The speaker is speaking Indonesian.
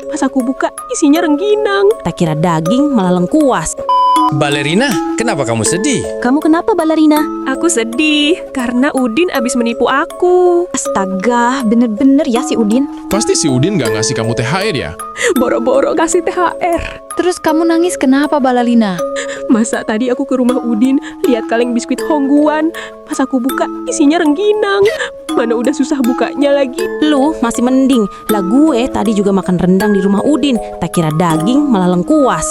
Pas aku buka, isinya rengginang. Tak kira daging malah lengkuas. Balerina, kenapa kamu sedih? Kamu kenapa, Balerina? Aku sedih karena Udin abis menipu aku. Astaga, bener-bener ya si Udin. Pasti si Udin gak ngasih kamu THR ya? Boro-boro kasih THR. Terus kamu nangis kenapa, Balerina? Masa tadi aku ke rumah Udin, lihat kaleng biskuit Hongguan. Pas aku buka, isinya rengginang. Mana udah susah bukanya lagi. Lu masih mending. Lah gue tadi juga makan rendang di rumah Udin. Tak kira daging malah lengkuas.